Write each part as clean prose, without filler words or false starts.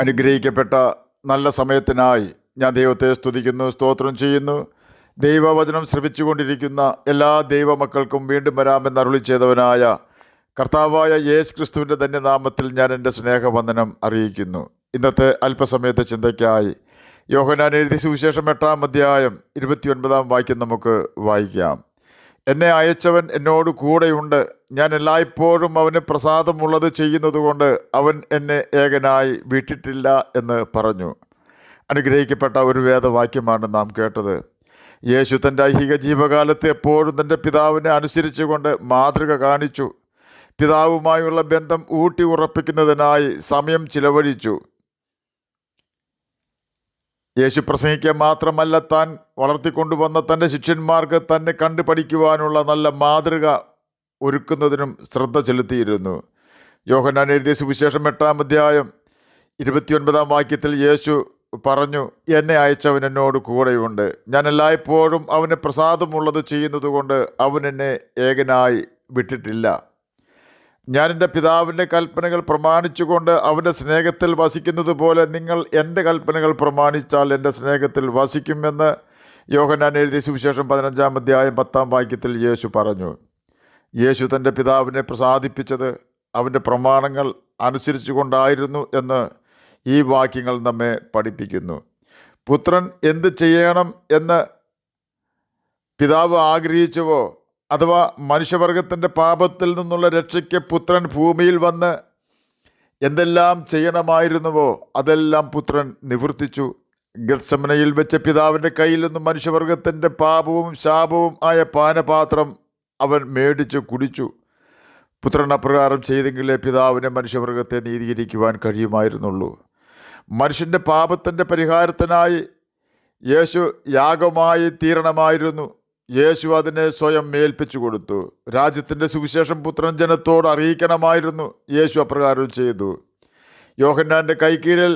അനുഗ്രഹിക്കപ്പെട്ട നല്ല സമയത്തിനായി ഞാൻ ദൈവത്തെ സ്തുതിക്കുന്നു, സ്തോത്രം ചെയ്യുന്നു. ദൈവവചനം ശ്രവിച്ചുകൊണ്ടിരിക്കുന്ന എല്ലാ ദൈവമക്കൾക്കും വീണ്ടും വരാമെന്ന് അരുളി ചെയ്തവനായ കർത്താവായ യേശു ക്രിസ്തുവിൻ്റെ ധന്യനാമത്തിൽ ഞാൻ എൻ്റെ സ്നേഹവന്ദനം അറിയിക്കുന്നു. ഇന്നത്തെ അല്പസമയത്തെ ചിന്തയ്ക്കായി യോഹന്നാൻ എഴുതിയ സുവിശേഷം 8-ാം അധ്യായം 29-ാം വാക്യം നമുക്ക് വായിക്കാം. എന്നെ അയച്ചവൻ എന്നോട് കൂടെയുണ്ട്, ഞാൻ എല്ലായ്പ്പോഴും അവന് പ്രസാദമുള്ളത് ചെയ്യുന്നതുകൊണ്ട് അവൻ എന്നെ ഏകനായി വിട്ടിട്ടില്ല എന്ന് പറഞ്ഞു. അനുഗ്രഹിക്കപ്പെട്ട ഒരു വേദവാക്യമാണ് നാം കേട്ടത്. യേശു തൻ്റെ ഐഹിക ജീവകാലത്ത് എപ്പോഴും തൻ്റെ പിതാവിനെ അനുസരിച്ചുകൊണ്ട് മാതൃക കാണിച്ചു. പിതാവുമായുള്ള ബന്ധം ഊട്ടി ഉറപ്പിക്കുന്നതിനായി സമയം ചിലവഴിച്ചു. യേശു പ്രസംഗിക്കുക മാത്രമല്ല, താൻ വളർത്തിക്കൊണ്ടുവന്ന തൻ്റെ ശിഷ്യന്മാർക്ക് തന്നെ കണ്ടു പഠിക്കുവാനുള്ള നല്ല മാതൃക ഒരുക്കുന്നതിനും ശ്രദ്ധ ചെലുത്തിയിരുന്നു. യോഹന്നാൻ എഴുതിയ സുവിശേഷം 8-ാം അധ്യായം 29-ാം വാക്യത്തിൽ യേശു പറഞ്ഞു, എന്നെ അയച്ചവൻ എന്നോട് കൂടെയുണ്ട്, ഞാൻ എല്ലായ്പ്പോഴും അവന് പ്രസാദമുള്ളത് ചെയ്യുന്നതുകൊണ്ട് അവൻ എന്നെ ഏകനായി വിട്ടിട്ടില്ല. ഞാൻ എൻ്റെ പിതാവിൻ്റെ കൽപ്പനകൾ പ്രമാണിച്ചുകൊണ്ട് അവൻ്റെ സ്നേഹത്തിൽ വസിക്കുന്നത് പോലെ നിങ്ങൾ എൻ്റെ കൽപ്പനകൾ പ്രമാണിച്ചാൽ എൻ്റെ സ്നേഹത്തിൽ വസിക്കുമെന്ന് യോഹന്നാൻ എഴുതിയ സുവിശേഷം 15-ാം അധ്യായം 10-ാം വാക്യത്തിൽ യേശു പറഞ്ഞു. യേശു തൻ്റെ പിതാവിനെ പ്രസാദിപ്പിച്ചത് അവൻ്റെ പ്രമാണങ്ങൾ അനുസരിച്ചു കൊണ്ടായിരുന്നു എന്ന് ഈ വാക്യങ്ങൾ നമ്മെ പഠിപ്പിക്കുന്നു. പുത്രൻ എന്ത് ചെയ്യണം എന്ന് പിതാവ് ആഗ്രഹിച്ചുവോ, അഥവാ മനുഷ്യവർഗത്തിൻ്റെ പാപത്തിൽ നിന്നുള്ള രക്ഷയ്ക്ക് പുത്രൻ ഭൂമിയിൽ വന്ന് എന്തെല്ലാം ചെയ്യണമായിരുന്നുവോ അതെല്ലാം പുത്രൻ നിവർത്തിച്ചു. ഗത്സമനയിൽ വെച്ച് പിതാവിൻ്റെ കയ്യിൽ നിന്നും മനുഷ്യവർഗത്തിൻ്റെ പാപവും ശാപവും ആയ പാനപാത്രം അവൻ മേടിച്ചു കുടിച്ചു. പുത്രൻ അപ്രകാരം ചെയ്തെങ്കിലേ പിതാവിനെ മനുഷ്യവർഗത്തെ നീതീകരിക്കുവാൻ കഴിയുമായിരുന്നുള്ളൂ. മനുഷ്യൻ്റെ പാപത്തിൻ്റെ പരിഹാരത്തിനായി യേശു യാഗമായി തീരണമായിരുന്നു. യേശു അതിനെ സ്വയം ഏൽപ്പിച്ചു കൊടുത്തു. രാജ്യത്തിൻ്റെ സുവിശേഷം പുത്രൻ ജനത്തോട് അറിയിക്കണമായിരുന്നു. യേശു അപ്രകാരം ചെയ്തു. യോഹന്നാൻ്റെ കൈക്കീഴിൽ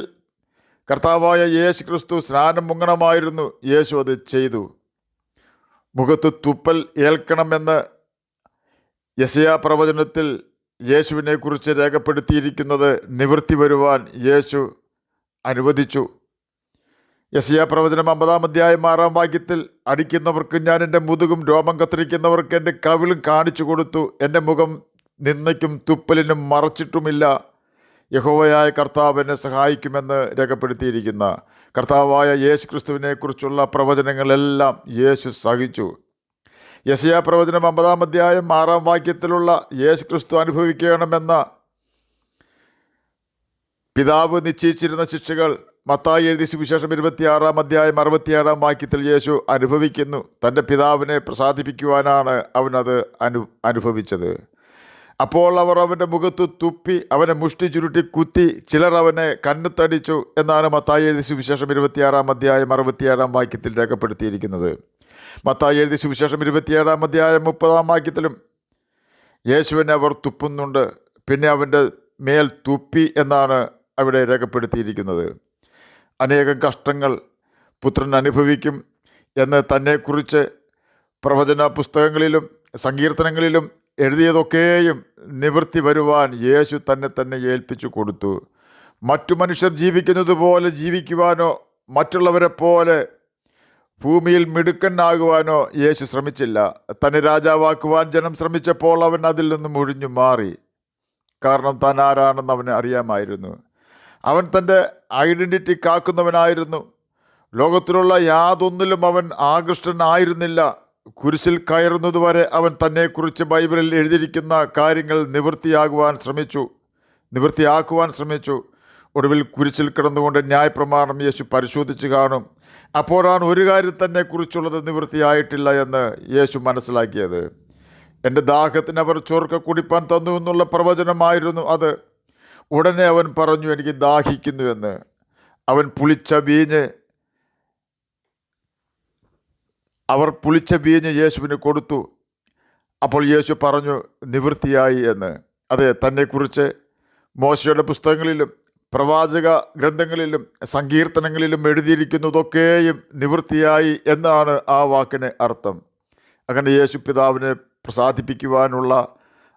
കർത്താവായ യേശു ക്രിസ്തു സ്നാനം മുങ്ങണമായിരുന്നു. യേശു അത് ചെയ്തു. മുഖത്ത് തുപ്പൽ ഏൽക്കണമെന്ന് യെശയ്യാ പ്രവചനത്തിൽ യേശുവിനെക്കുറിച്ച് രേഖപ്പെടുത്തിയിരിക്കുന്നത് നിവൃത്തി വരുവാൻ യേശു അനുവദിച്ചു. യെശയ്യാ പ്രവചനം 50-ാം അധ്യായം 6-ാം വാക്യത്തിൽ, അടിക്കുന്നവർക്ക് ഞാൻ എൻ്റെ മുതുകും രോമം കത്തിരിക്കുന്നവർക്ക് എൻ്റെ കവിളും കാണിച്ചു കൊടുത്തു, എൻ്റെ മുഖം നിന്ദയ്ക്കും തുപ്പലിനും മറച്ചിട്ടുമില്ല. യഹോവയായ കർത്താവ് എന്നെ സഹായിക്കുമെന്ന് രേഖപ്പെടുത്തിയിരിക്കുന്ന കർത്താവായ യേശു ക്രിസ്തുവിനെക്കുറിച്ചുള്ള പ്രവചനങ്ങളെല്ലാം യേശു സഹിച്ചു. യെശയ്യാ പ്രവചനം 50-ാം അധ്യായം 6-ാം വാക്യത്തിലുള്ള യേശു ക്രിസ്തു അനുഭവിക്കണമെന്ന പിതാവ് നിശ്ചയിച്ചിരുന്ന ശിക്ഷകൾ മത്തായി എഴുതിയ സുവിശേഷം 26-ാം അധ്യായം 67-ാം വാക്യത്തിൽ യേശു അനുഭവിക്കുന്നു. തൻ്റെ പിതാവിനെ പ്രസാദിപ്പിക്കുവാനാണ് അവനത് അനുഭവിച്ചത്. അപ്പോൾ അവർ അവൻ്റെ മുഖത്ത് തുപ്പി അവനെ മുഷ്ടി ചുരുട്ടി കുത്തി, ചിലർ അവനെ കന്നത്തടിച്ചു എന്നാണ് മത്തായി എഴുതിയ സുവിശേഷം 26-ാം അധ്യായം 67-ാം വാക്യത്തിൽ രേഖപ്പെടുത്തിയിരിക്കുന്നത്. മത്തായി എഴുതിയ സുവിശേഷം 27-ാം അധ്യായം 30-ാം വാക്യത്തിലും യേശുവിനെ അവർ തുപ്പുന്നുണ്ട്. പിന്നെ അവൻ്റെ മേൽ തുപ്പി എന്നാണ് അവിടെ രേഖപ്പെടുത്തിയിരിക്കുന്നത്. അനേകം കഷ്ടങ്ങൾ പുത്രൻ അനുഭവിക്കും എന്ന് തന്നെക്കുറിച്ച് പ്രവചന പുസ്തകങ്ങളിലും സങ്കീർത്തനങ്ങളിലും എഴുതിയതൊക്കെയും നിവൃത്തി വരുവാൻ യേശു തന്നെ ഏൽപ്പിച്ചു കൊടുത്തു. മറ്റു മനുഷ്യർ ജീവിക്കുന്നത് പോലെ ജീവിക്കുവാനോ മറ്റുള്ളവരെ പോലെ ഭൂമിയിൽ മിടുക്കനാകുവാനോ യേശു ശ്രമിച്ചില്ല. തന്നെ രാജാവാക്കുവാൻ ജനം ശ്രമിച്ചപ്പോൾ അവൻ അതിൽ നിന്നും ഒഴിഞ്ഞു മാറി. കാരണം താൻ ആരാണെന്ന് അവന് അറിയാമായിരുന്നു. അവൻ തൻ്റെ ഐഡൻറ്റിറ്റി കാക്കുന്നവനായിരുന്നു. ലോകത്തിലുള്ള യാതൊന്നിലും അവൻ ആകൃഷ്ടനായിരുന്നില്ല. കുരിശിൽ കയറുന്നതുവരെ അവൻ തന്നെക്കുറിച്ച് ബൈബിളിൽ എഴുതിയിരിക്കുന്ന കാര്യങ്ങൾ നിവൃത്തിയാക്കുവാൻ ശ്രമിച്ചു. ഒടുവിൽ കുരിശിൽ കിടന്നുകൊണ്ട് ന്യായപ്രമാണം യേശു പരിശോധിച്ച് കാണും. അപ്പോഴാണ് ഒരു കാര്യം തന്നെക്കുറിച്ചുള്ളത് നിവൃത്തിയായിട്ടില്ല എന്ന് യേശു മനസ്സിലാക്കിയത്. എൻ്റെ ദാഹത്തിന് അവർ ചോർക്ക കുടിപ്പാൻ തന്നു എന്നുള്ള പ്രവചനമായിരുന്നു അത്. ഉടനെ അവൻ പറഞ്ഞു, എനിക്ക് ദാഹിക്കുന്നുവെന്ന്. അവർ പുളിച്ച വീഞ്ഞ് യേശുവിന് കൊടുത്തു. അപ്പോൾ യേശു പറഞ്ഞു, നിവൃത്തിയായി എന്ന്. അതെ, തന്നെക്കുറിച്ച് മോശയുടെ പുസ്തകങ്ങളിലും പ്രവാചക ഗ്രന്ഥങ്ങളിലും സങ്കീർത്തനങ്ങളിലും എഴുതിയിരിക്കുന്നതൊക്കെയും നിവൃത്തിയായി എന്നാണ് ആ വാക്കിന് അർത്ഥം. അങ്ങനെ യേശു പിതാവിനെ പ്രസാദിപ്പിക്കുവാനുള്ള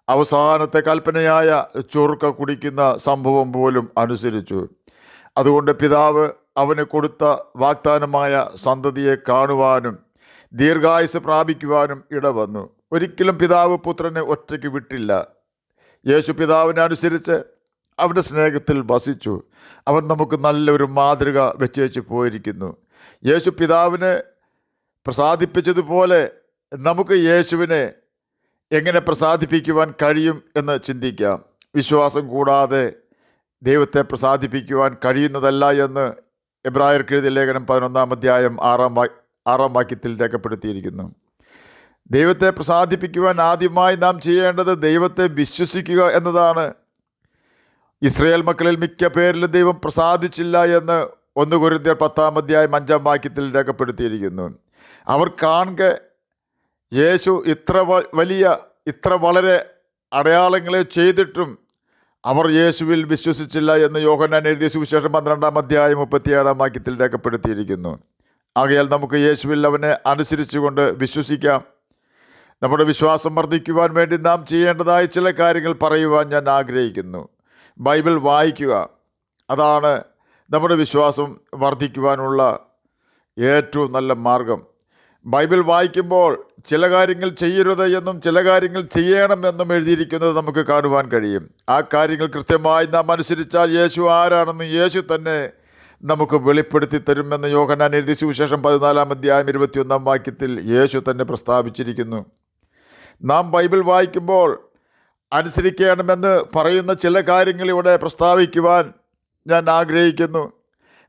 അവസാനത്തെ കൽപ്പനയായ ചൊറുക്ക കുടിക്കുന്ന സംഭവം പോലും അനുസരിച്ചു. അതുകൊണ്ട് പിതാവ് അവന് കൊടുത്ത വാഗ്ദാനമായ സന്തതിയെ കാണുവാനും ദീർഘായുസ് പ്രാപിക്കുവാനും ഇടവന്നു. ഒരിക്കലും പിതാവ് പുത്രനെ ഒറ്റയ്ക്ക് വിട്ടില്ല. യേശു പിതാവിനെ അനുസരിച്ച് അവൻ്റെ സ്നേഹത്തിൽ വസിച്ചു. അവൻ നമുക്ക് നല്ലൊരു മാതൃക വെച്ചേച്ച് പോയിരിക്കുന്നു. യേശു പിതാവിനെ പ്രസാദിപ്പിച്ചതുപോലെ നമുക്ക് യേശുവിനെ എങ്ങനെ പ്രസാദിപ്പിക്കുവാൻ കഴിയും എന്ന് ചിന്തിക്കാം. വിശ്വാസം കൂടാതെ ദൈവത്തെ പ്രസാദിപ്പിക്കുവാൻ കഴിയുന്നതല്ല എന്ന് എബ്രായർക്ക് എഴുതിയ ലേഖനം 11-ാം അധ്യായം 6-ാം വാക്യത്തിൽ രേഖപ്പെടുത്തിയിരിക്കുന്നു. ദൈവത്തെ പ്രസാദിപ്പിക്കുവാൻ ആദ്യമായി നാം ചെയ്യേണ്ടത് ദൈവത്തെ വിശ്വസിക്കുക എന്നതാണ്. ഇസ്രായേൽ മക്കളിൽ മിക്ക പേരിലും ദൈവം പ്രസാദിച്ചില്ല എന്ന് 1 കൊരിന്ത്യർ 10-ാം അധ്യായം 5-ാം വാക്യത്തിൽ രേഖപ്പെടുത്തിയിരിക്കുന്നു. അവർ കാണുക യേശു ഇത്ര വളരെ അടയാളങ്ങളെ ചെയ്തിട്ടും അവർ യേശുവിൽ വിശ്വസിച്ചില്ല എന്ന് യോഹന്നാൻ എഴുതിയ സുവിശേഷം 12-ാം അധ്യായം 37-ാം വാക്യത്തിൽ രേഖപ്പെടുത്തിയിരിക്കുന്നു. ആകയാൽ നമുക്ക് യേശുവിൽ അവനെ അനുസരിച്ചുകൊണ്ട് വിശ്വസിക്കാം. നമ്മുടെ വിശ്വാസം വർദ്ധിക്കുവാൻ വേണ്ടി നാം ചെയ്യേണ്ടതായ ചില കാര്യങ്ങൾ പറയുവാൻ ഞാൻ ആഗ്രഹിക്കുന്നു. ബൈബിൾ വായിക്കുക. അതാണ് നമ്മുടെ വിശ്വാസം വർദ്ധിക്കുവാനുള്ള ഏറ്റവും നല്ല മാർഗം. ബൈബിൾ വായിക്കുമ്പോൾ ചില കാര്യങ്ങൾ ചെയ്യരുത് എന്നും ചില കാര്യങ്ങൾ ചെയ്യണമെന്നും എഴുതിയിരിക്കുന്നത് നമുക്ക് കാണുവാൻ കഴിയും. ആ കാര്യങ്ങൾ കൃത്യമായി നാം അനുസരിച്ചാൽ യേശു ആരാണെന്ന് യേശു തന്നെ നമുക്ക് വെളിപ്പെടുത്തി തരുമെന്ന് യോഹന്നാൻ എഴുതിയ സുവിശേഷം 14-ാം അധ്യായം 21-ാം വാക്യത്തിൽ യേശു തന്നെ പ്രസ്താവിച്ചിരിക്കുന്നു. നാം ബൈബിൾ വായിക്കുമ്പോൾ അനുസരിക്കണമെന്ന് പറയുന്ന ചില കാര്യങ്ങൾ ഇവിടെ പ്രസ്താവിക്കുവാൻ ഞാൻ ആഗ്രഹിക്കുന്നു.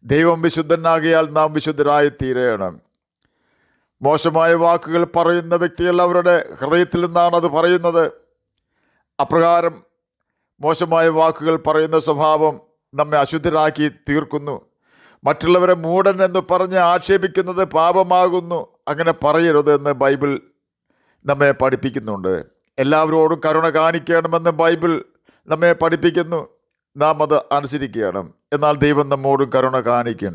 ദൈവം വിശുദ്ധനാകിയാൽ നാം വിശുദ്ധരായി തീരണം. മോശമായ വാക്കുകൾ പറയുന്ന വ്യക്തികൾ അവരുടെ ഹൃദയത്തിൽ നിന്നാണ് അത് പറയുന്നത്. അപ്രകാരം മോശമായ വാക്കുകൾ പറയുന്ന സ്വഭാവം നമ്മെ അശുദ്ധരാക്കി തീർക്കുന്നു. മറ്റുള്ളവരെ മൂഢൻ എന്ന് പറഞ്ഞ് ആക്ഷേപിക്കുന്നത് പാപമാകുന്നു. അങ്ങനെ പറയരുത് എന്ന് ബൈബിൾ നമ്മെ പഠിപ്പിക്കുന്നുണ്ട്. എല്ലാവരോടും കരുണ കാണിക്കണമെന്ന് ബൈബിൾ നമ്മെ പഠിപ്പിക്കുന്നു. നാം അത് അനുസരിക്കണം. എന്നാൽ ദൈവം നമ്മോടും കരുണ കാണിക്കും.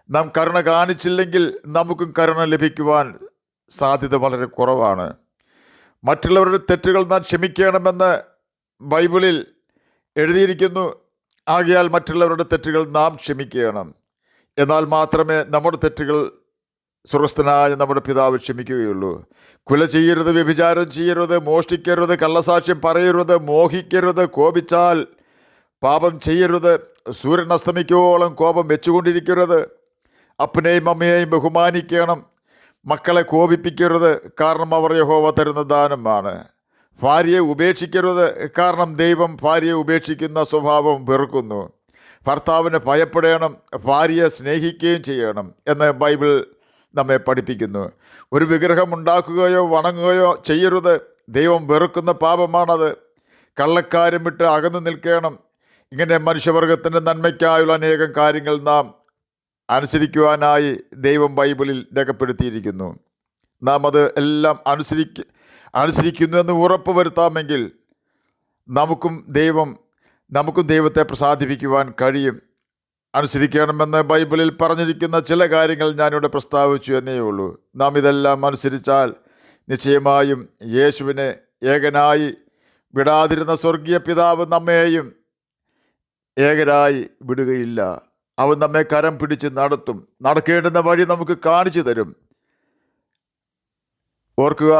നാം കരുണ കാണിച്ചില്ലെങ്കിൽ നമുക്കും കരുണ ലഭിക്കുവാൻ സാധ്യത വളരെ കുറവാണ്. മറ്റുള്ളവരുടെ തെറ്റുകൾ നാം ക്ഷമിക്കണമെന്ന് ബൈബിളിൽ എഴുതിയിരിക്കുന്നു. ആകയാൽ മറ്റുള്ളവരുടെ തെറ്റുകൾ നാം ക്ഷമിക്കണം. എന്നാൽ മാത്രമേ നമ്മുടെ തെറ്റുകൾ സ്വർഗ്ഗസ്ഥനായ നമ്മുടെ പിതാവ് ക്ഷമിക്കുകയുള്ളൂ. കൊല ചെയ്യരുത്, വ്യഭിചാരം ചെയ്യരുത്, മോഷ്ടിക്കരുത്, കള്ളസാക്ഷ്യം പറയരുത്, മോഹിക്കരുത്, കോപിച്ചാൽ പാപം ചെയ്യരുത്, സൂര്യൻ അസ്തമിക്കുവോളം കോപം വെച്ചുകൊണ്ടിരിക്കരുത്, അപ്പനെയും അമ്മയെയും ബഹുമാനിക്കണം, മക്കളെ കോപിപ്പിക്കരുത്, കാരണം അവർ യഹോവ തരുന്ന ദാനമാണ്. ഭാര്യയെ ഉപേക്ഷിക്കരുത്, കാരണം ദൈവം ഭാര്യയെ ഉപേക്ഷിക്കുന്ന സ്വഭാവം വെറുക്കുന്നു. ഭർത്താവിനെ ഭയപ്പെടണം, ഭാര്യയെ സ്നേഹിക്കുകയും ചെയ്യണം എന്ന് ബൈബിൾ നമ്മെ പഠിപ്പിക്കുന്നു. ഒരു വിഗ്രഹം ഉണ്ടാക്കുകയോ വണങ്ങുകയോ ചെയ്യരുത്. ദൈവം വെറുക്കുന്ന പാപമാണത്. കള്ളക്കാര്യം വിട്ട് അകന്നു നിൽക്കണം. ഇങ്ങനെ മനുഷ്യവർഗത്തിൻ്റെ നന്മയ്ക്കായുള്ള അനേകം കാര്യങ്ങൾ നാം അനുസരിക്കുവാനായി ദൈവം ബൈബിളിൽ രേഖപ്പെടുത്തിയിരിക്കുന്നു. നാം അത് എല്ലാം അനുസരിക്കുന്നു എന്ന് ഉറപ്പ് വരുത്താമെങ്കിൽ നമുക്കും ദൈവത്തെ പ്രസാദിപ്പിക്കുവാൻ കഴിയും. അനുസരിക്കണമെന്ന് ബൈബിളിൽ പറഞ്ഞിരിക്കുന്ന ചില കാര്യങ്ങൾ ഞാനിവിടെ പ്രസ്താവിച്ചു എന്നേ ഉള്ളൂ. നാം ഇതെല്ലാം അനുസരിച്ചാൽ നിശ്ചയമായും യേശുവിനെ ഏകനായി വിടാതിരുന്ന സ്വർഗീയ പിതാവ് നമ്മെയും ഏകരായി വിടുകയില്ല. അവൻ നമ്മെ കരം പിടിച്ച് നടത്തും. നടക്കേണ്ടുന്ന വഴി നമുക്ക് കാണിച്ചു തരും. ഓർക്കുക,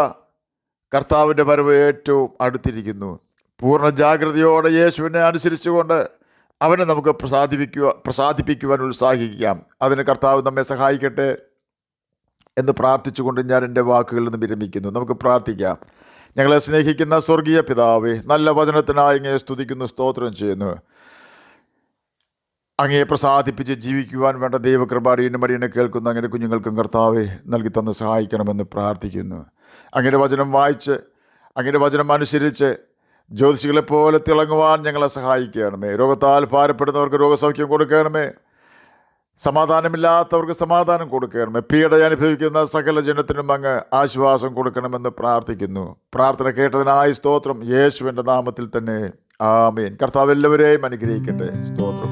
കർത്താവിൻ്റെ വരവ് ഏറ്റവും അടുത്തിരിക്കുന്നു. പൂർണ്ണ ജാഗ്രതയോടെ യേശുവിനെ അനുസരിച്ചുകൊണ്ട് അവനെ നമുക്ക് പ്രസാദിപ്പിക്കുവാൻ ഉത്സാഹിക്കാം. അതിന് കർത്താവ് നമ്മെ സഹായിക്കട്ടെ എന്ന് പ്രാർത്ഥിച്ചുകൊണ്ട് ഞാൻ എൻ്റെ വാക്കുകളിൽ നിന്ന് വിരമിക്കുന്നു. നമുക്ക് പ്രാർത്ഥിക്കാം. ഞങ്ങളെ സ്നേഹിക്കുന്ന സ്വർഗീയ പിതാവേ, നല്ല വചനത്തിനായി അങ്ങയെ സ്തുതിക്കുന്നു, സ്തോത്രം ചെയ്യുന്നു. അങ്ങയെ പ്രസാദിപ്പിച്ച് ജീവിക്കുവാൻ വേണ്ട ദൈവകൃപാടിയുടെ മടിയനെ കേൾക്കുന്ന അങ്ങനെ കുഞ്ഞുങ്ങൾക്കും കർത്താവെ നൽകി തന്ന് സഹായിക്കണമെന്ന് പ്രാർത്ഥിക്കുന്നു. അങ്ങയുടെ വചനം വായിച്ച് അങ്ങയുടെ വചനം അനുസരിച്ച് ജ്യോതിഷികളെപ്പോലെ തിളങ്ങുവാൻ ഞങ്ങളെ സഹായിക്കണമേ. രോഗത്താൽ ഭാരപ്പെടുന്നവർക്ക് രോഗസൗഖ്യം കൊടുക്കണമേ. സമാധാനമില്ലാത്തവർക്ക് സമാധാനം കൊടുക്കണമേ. പീഡ അനുഭവിക്കുന്ന സകല ജനത്തിനും അങ്ങ് ആശ്വാസം കൊടുക്കണമെന്ന് പ്രാർത്ഥിക്കുന്നു. പ്രാർത്ഥന കേട്ടതിനായി സ്തോത്രം. യേശുവിൻ്റെ നാമത്തിൽ തന്നെ ആമേൻ. കർത്താവ് എല്ലാവരെയും അനുഗ്രഹിക്കട്ടെ. സ്തോത്രം.